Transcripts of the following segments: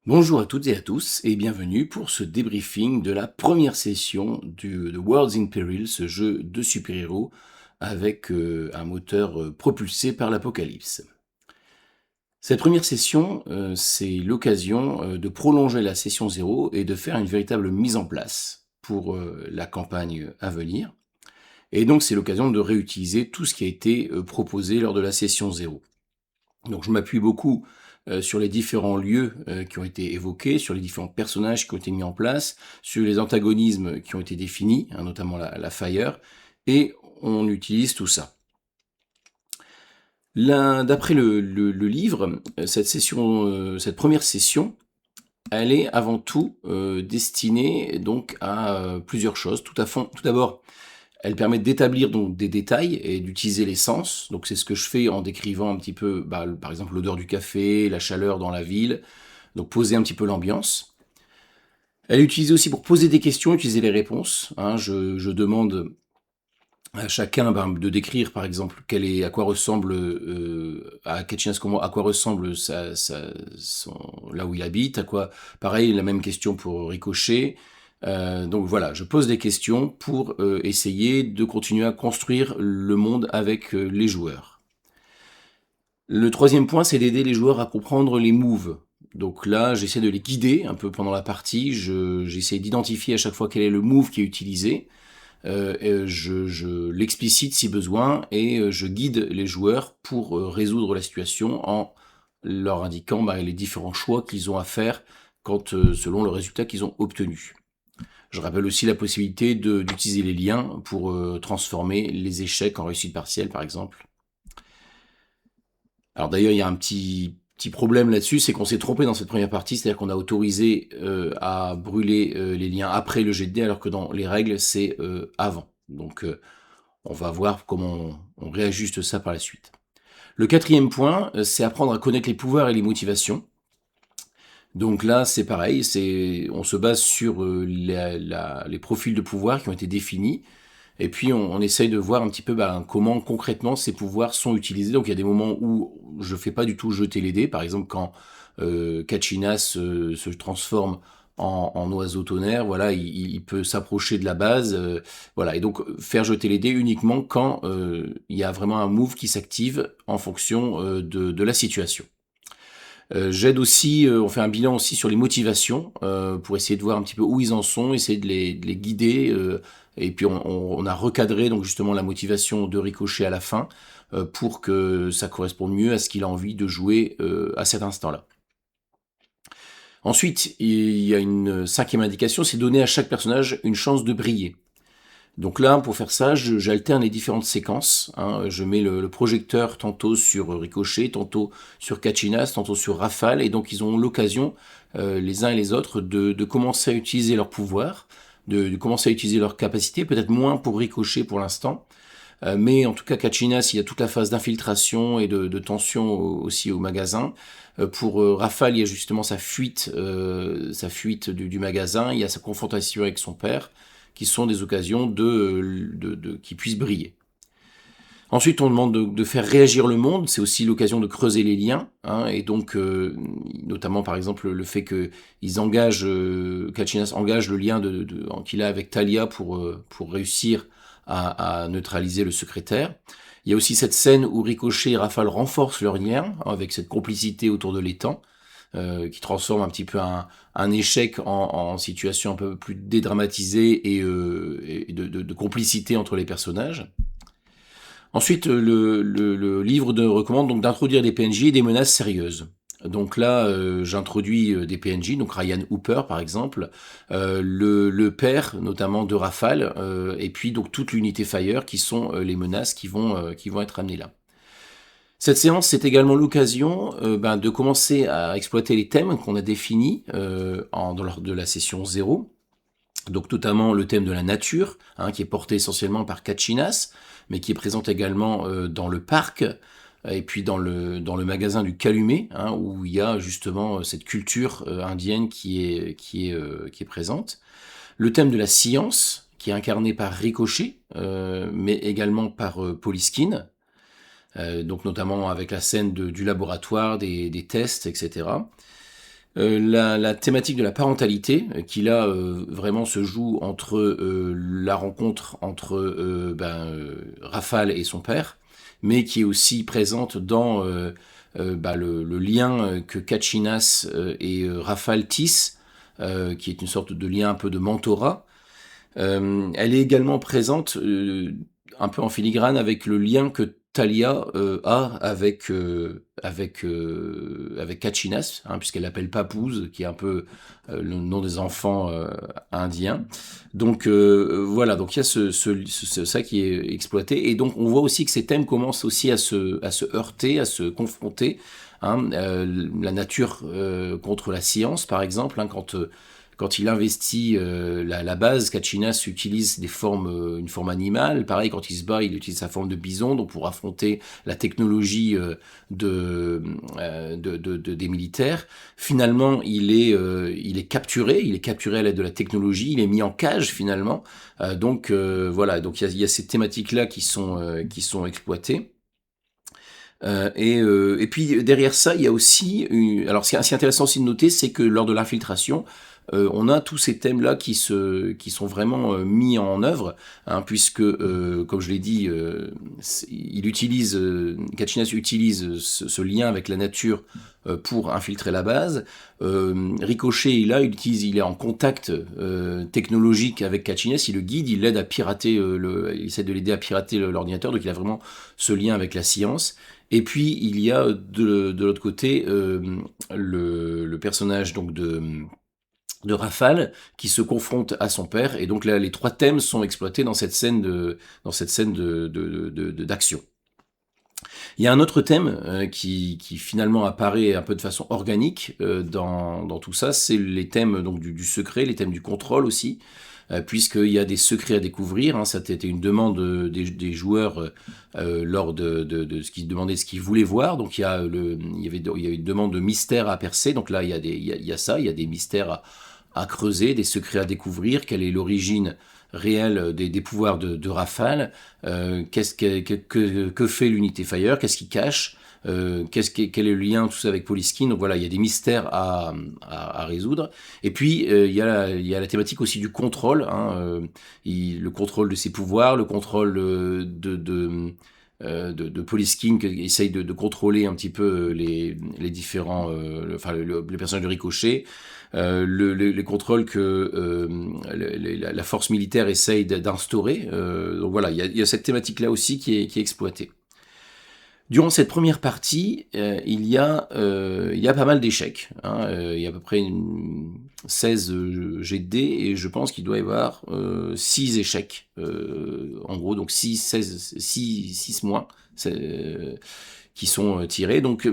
Bonjour à toutes et à tous et bienvenue pour ce débriefing de la première session de Worlds in Peril, ce jeu de super-héros avec un moteur propulsé par l'apocalypse. Cette première session, c'est l'occasion de prolonger la session 0 et de faire une véritable mise en place pour la campagne à venir. Et donc c'est l'occasion de réutiliser tout ce qui a été proposé lors de la session 0. Donc je m'appuie beaucoup sur les différents lieux qui ont été évoqués, sur les différents personnages qui ont été mis en place, sur les antagonismes qui ont été définis, notamment la Fire, et on utilise tout ça. D'après le livre, cette première session, elle est avant tout destinée donc à plusieurs choses. Tout d'abord, elle permet d'établir donc des détails et d'utiliser les sens. Donc c'est ce que je fais en décrivant un petit peu, par exemple, l'odeur du café, la chaleur dans la ville. Donc poser un petit peu l'ambiance. Elle est utilisée aussi pour poser des questions, utiliser les réponses. Je demande à chacun de décrire, par exemple, à quoi ressemble à Ketchinas à quoi ressemble là où il habite. Pareil, la même question pour Ricochet. Donc voilà, je pose des questions pour essayer de continuer à construire le monde avec les joueurs. Le troisième point, c'est d'aider les joueurs à comprendre les moves. Donc là, j'essaie de les guider un peu pendant la partie. J'essaie d'identifier à chaque fois quel est le move qui est utilisé. Je l'explicite si besoin et je guide les joueurs pour résoudre la situation en leur indiquant les différents choix qu'ils ont à faire selon le résultat qu'ils ont obtenu. Je rappelle aussi la possibilité d'utiliser les liens pour transformer les échecs en réussite partielle, par exemple. Alors d'ailleurs, il y a un petit problème là-dessus, c'est qu'on s'est trompé dans cette première partie, c'est-à-dire qu'on a autorisé à brûler les liens après le jet de dés, alors que dans les règles, c'est avant. Donc on va voir comment on réajuste ça par la suite. Le quatrième point, c'est apprendre à connaître les pouvoirs et les motivations. Donc là, c'est pareil, on se base sur les profils de pouvoir qui ont été définis, et puis on essaye de voir un petit peu comment concrètement ces pouvoirs sont utilisés. Donc il y a des moments où je fais pas du tout jeter les dés, par exemple quand Kachinas se transforme en oiseau tonnerre, voilà, il peut s'approcher de la base, voilà, et donc faire jeter les dés uniquement quand il y a vraiment un move qui s'active en fonction de la situation. J'aide aussi, on fait un bilan aussi sur les motivations pour essayer de voir un petit peu où ils en sont, essayer de les guider. Et puis on a recadré donc justement la motivation de Ricochet à la fin pour que ça corresponde mieux à ce qu'il a envie de jouer à cet instant-là. Ensuite, il y a une cinquième indication, c'est donner à chaque personnage une chance de briller. Donc là, pour faire ça, j'alterne les différentes séquences. Je mets le projecteur tantôt sur Ricochet, tantôt sur Kachinas, tantôt sur Rafale, et donc ils ont l'occasion, les uns et les autres, de commencer à utiliser leur pouvoir, de commencer à utiliser leur capacité, peut-être moins pour Ricochet pour l'instant, mais en tout cas Kachinas, il y a toute la phase d'infiltration et de tension aussi au magasin. Pour Rafale, il y a justement sa fuite du magasin, il y a sa confrontation avec son père, qui sont des occasions qu'il puisse briller. Ensuite, on demande de faire réagir le monde, c'est aussi l'occasion de creuser les liens, et donc notamment par exemple le fait Kachinas engage le lien qu'il a avec Talia pour réussir à neutraliser le secrétaire. Il y a aussi cette scène où Ricochet et Rafale renforcent leur lien avec cette complicité autour de l'étang, qui transforme un petit peu un échec en situation un peu plus dédramatisée et de complicité entre les personnages. Ensuite, le livre recommande donc d'introduire des PNJ et des menaces sérieuses. Donc là, j'introduis des PNJ, donc Ryan Hooper par exemple, le père notamment de Rafale, et puis donc toute l'unité Fire qui sont les menaces qui vont être amenées là. Cette séance, c'est également l'occasion de commencer à exploiter les thèmes qu'on a définis lors de la session 0. Donc notamment le thème de la nature, qui est porté essentiellement par Kachinas, mais qui est présent également dans le parc, et puis dans le magasin du Calumet, où il y a justement cette culture indienne qui est présente. Le thème de la science, qui est incarné par Ricochet, mais également par Polyskin, donc notamment avec la scène du laboratoire, des tests, etc. La thématique de la parentalité, qui là, vraiment se joue entre, la rencontre entre, Rafale et son père, mais qui est aussi présente dans, le lien, que Kachinas, et Rafale tissent, qui est une sorte de lien un peu de mentorat. Elle est également présente, un peu en filigrane avec le lien que Talia a avec Kachinas, hein, puisqu'elle l'appelle Papouze, qui est un peu le nom des enfants indiens. Donc voilà, donc il y a ça qui est exploité. Et donc on voit aussi que ces thèmes commencent aussi à se heurter, à se confronter. Hein, la nature contre la science, par exemple, hein, quand il investit la base, Kachinas utilise une forme animale. Pareil, quand il se bat, il utilise sa forme de bison, donc pour affronter la technologie des militaires. Finalement, il est capturé à l'aide de la technologie, il est mis en cage finalement. Voilà, donc il y a ces thématiques-là qui sont exploitées. Et puis derrière ça, il y a aussi, alors ce qui est assez intéressant aussi de noter, c'est que lors de l'infiltration, on a tous ces thèmes-là qui sont vraiment mis en œuvre, hein, puisque, comme je l'ai dit, Kachinas utilise ce lien avec la nature pour infiltrer la base. Ricochet, là, il est en contact technologique avec Kachinas, il le guide, il l'aide à pirater, il essaie de l'aider à pirater l'ordinateur, donc il a vraiment ce lien avec la science. Et puis il y a de l'autre côté le personnage donc de Rafale qui se confronte à son père, et donc là les trois thèmes sont exploités dans cette scène d'action. Il y a un autre thème qui finalement apparaît un peu de façon organique dans tout ça, c'est les thèmes donc du secret, les thèmes du contrôle aussi, puisqu'il y a des secrets à découvrir. Hein, ça a été une demande des joueurs lors de ce qu'ils demandaient, ce qu'ils voulaient voir. Donc il y a une demande de mystère à percer. Donc là il y a ça, il y a des mystères à creuser, des secrets à découvrir. Quelle est l'origine réelle des pouvoirs de Rafale? Que fait l'unité Fire? Qu'est-ce qu'il cache? Quel est le lien tout ça avec Polyskin? Donc voilà, il y a des mystères à résoudre. Et puis il y a la thématique aussi du contrôle, hein, le contrôle de ses pouvoirs, le contrôle de Polyskin qui essaye de contrôler un petit peu les différents, le personnage de Ricochet, les contrôles que la force militaire essaye d'instaurer. Donc voilà, il y a cette thématique-là aussi qui est exploitée. Durant cette première partie, il y a pas mal d'échecs. Hein. Il y a à peu près 16 jets de dés, et je pense qu'il doit y avoir 6 échecs. En gros, donc 6 moins qui sont tirés. Donc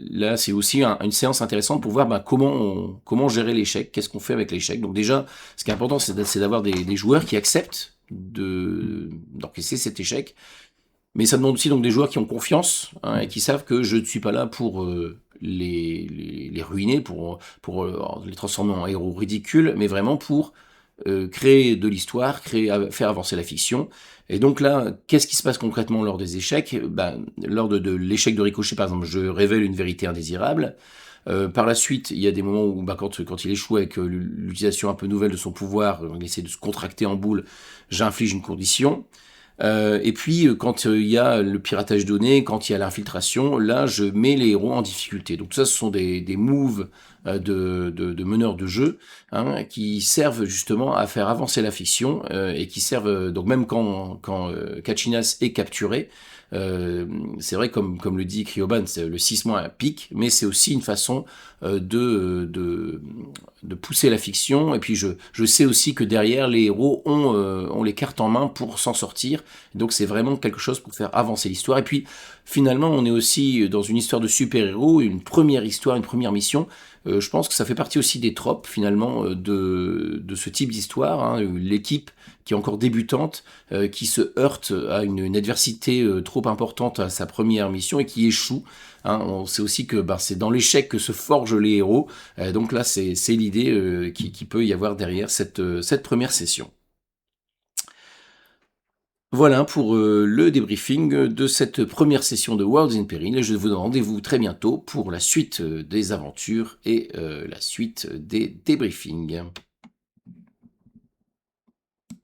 là, c'est aussi une séance intéressante pour voir comment gérer l'échec, qu'est-ce qu'on fait avec l'échec. Donc déjà, ce qui est important, c'est d'avoir des joueurs qui acceptent d'encaisser cet échec. Mais ça demande aussi donc des joueurs qui ont confiance, hein, et qui savent que je ne suis pas là pour les ruiner, pour les transformer en héros ridicules, mais vraiment pour créer de l'histoire, faire avancer la fiction. Et donc là, qu'est-ce qui se passe concrètement lors des échecs? Lors de l'échec de Ricochet, par exemple, je révèle une vérité indésirable. Par la suite, il y a des moments où, quand il échoue avec l'utilisation un peu nouvelle de son pouvoir, il essaie de se contracter en boule, j'inflige une condition. Et puis, quand il y a le piratage de données, quand il y a l'infiltration, là, je mets les héros en difficulté. Donc ça, ce sont des moves de meneurs de jeu, hein, qui servent justement à faire avancer la fiction, et qui servent, donc même quand Kachinas est capturé, c'est vrai, comme le dit Kryoban, c'est le 6 mois pique, mais c'est aussi une façon de pousser la fiction. Et puis je sais aussi que derrière, les héros ont les cartes en main pour s'en sortir. Donc c'est vraiment quelque chose pour faire avancer l'histoire. Et puis finalement, on est aussi dans une histoire de super-héros, une première histoire, une première mission. Je pense que ça fait partie aussi des tropes finalement de ce type d'histoire, hein, l'équipe qui est encore débutante, qui se heurte à une adversité trop importante à sa première mission et qui échoue. Hein. On sait aussi que c'est dans l'échec que se forgent les héros. Donc là, c'est l'idée qui peut y avoir derrière cette première session. Voilà pour le débriefing de cette première session de Worlds in Peril et je vous donne rendez-vous très bientôt pour la suite des aventures et la suite des débriefings.